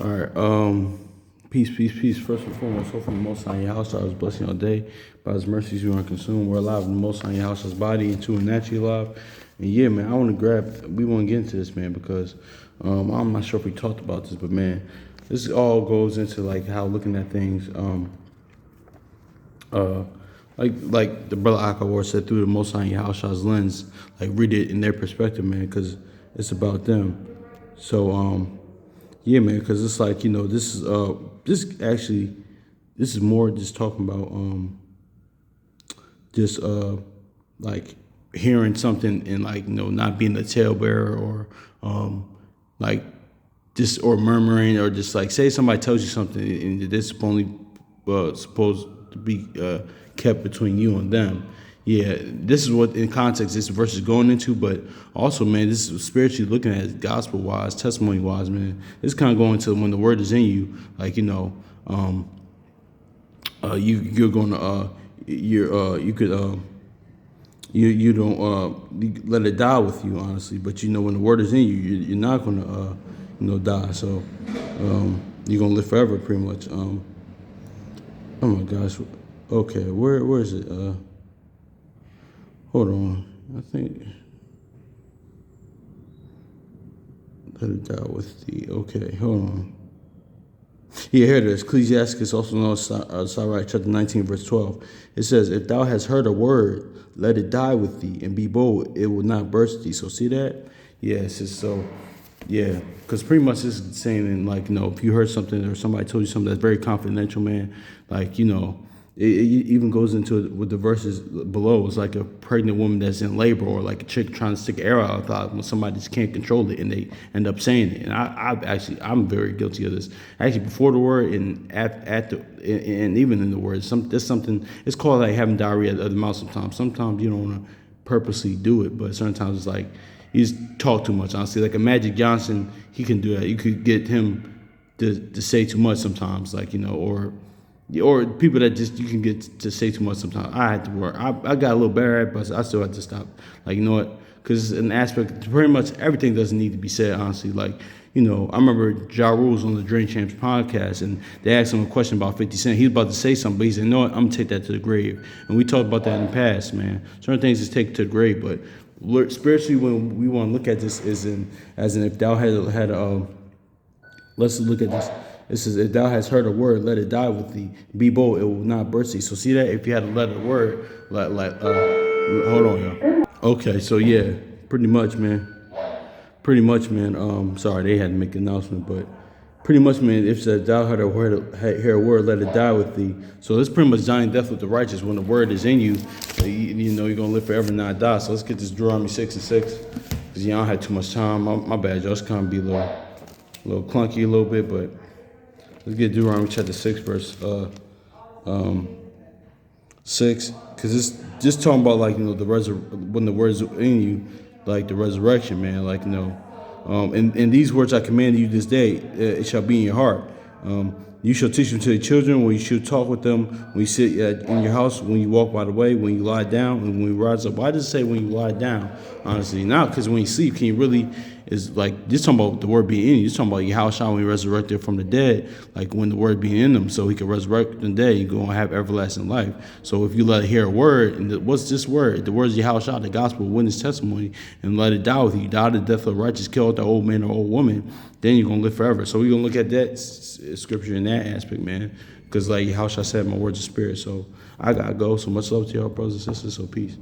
All right. Peace, peace, peace. First and foremost, hopefully, the Most High your house, I was blessing your day. By His mercies, you are consumed. We're alive in the Most High your house's body into a naturally alive. And yeah, man, I want to we want to get into this, man, because I'm not sure if we talked about this, but man, this all goes into like how looking at things, uh, like the brother Akawar said, through the Most High Yahushua's lens, like read it in their perspective, man, because it's about them. So, yeah, man, because it's like this is more just talking about just like hearing something and like not being a talebearer or like just or murmuring or just like say somebody tells you something and this is only supposed to be kept between you and them. Yeah, this is what in context this verse is going into, but also, man, this is spiritually looking at it, gospel wise, testimony wise, man. It's kind of going to when the word is in you, like you're going to you could you don't you let it die with you, honestly. But when the word is in you, you're not going to die. So you're gonna live forever, pretty much. Oh my gosh. Okay, where is it? Hold on. I think let it die with thee. Okay, hold on. Yeah, here it is. Ecclesiastes, also known as Sirach, chapter 19, verse 12. It says, "If thou hast heard a word, let it die with thee, and be bold; it will not burst thee." So see that? Yeah, it's just so. Yeah, because pretty much it's saying, like, if you heard something or somebody told you something that's very confidential, man, like, it even goes into it with the verses below. It's like a pregnant woman that's in labor, or like a chick trying to stick an arrow out thought when somebody just can't control it and they end up saying it. And I'm very guilty of this. Actually, before the word and at the and even in the word, there's something. It's called like having diarrhea of the mouth. Sometimes you don't want to purposely do it, but sometimes it's like you just talk too much. Honestly, like a Magic Johnson, he can do that. You could get him to say too much sometimes, like or people that just you can get to say too much sometimes. I had to work. I got a little better at it, but I still had to stop. Like, you know what? Because an aspect, pretty much everything doesn't need to be said, honestly. Like, I remember Ja Rule was on the Drink Champs podcast, and they asked him a question about 50 Cent. He was about to say something, but he said, "No, I'm going to take that to the grave." And we talked about that in the past, man. Certain things just take to the grave, but spiritually, when we want to look at this, as in if thou had let's look at this. It says, "If thou hast heard a word, let it die with thee. Be bold; it will not burst thee." So see that if you had to let a word, hold on, y'all. Okay, so yeah, pretty much, man. Pretty much, man. Sorry, they had to make an announcement, but pretty much, man. If said thou had hear a word, let it die with thee. So it's pretty much dying death with the righteous. When the word is in you, you're gonna live forever and not die. So let's get this Deuteronomy 6:6, because y'all had too much time. My bad, y'all. It's kind of be a little clunky a little bit, but let's get Deuteronomy chapter 6, verse 6, because it's just talking about like when the words are in you, like the resurrection, man. Like and these words I command you this day, it shall be in your heart. You shall teach them to the children, when you should talk with them, when you sit in your house, when you walk by the way, when you lie down, and when you rise up. Why does it say when you lie down? Honestly, not because when you sleep, can you really is like just talking about the word being in you. You're talking about Yahushua when he resurrected from the dead, like when the word being in them, so he could resurrect the dead, you go and have everlasting life. So if you let it hear a word, and what's this word? The word is Yahushua, the gospel, witness testimony, and let it die with you. You die the death of the righteous, kill the old man or old woman, then you're gonna live forever. So we're gonna look at that scripture in that aspect, man. Because like Yahushua said, my words are spirit. So I gotta go. So much love to y'all, brothers and sisters. So peace.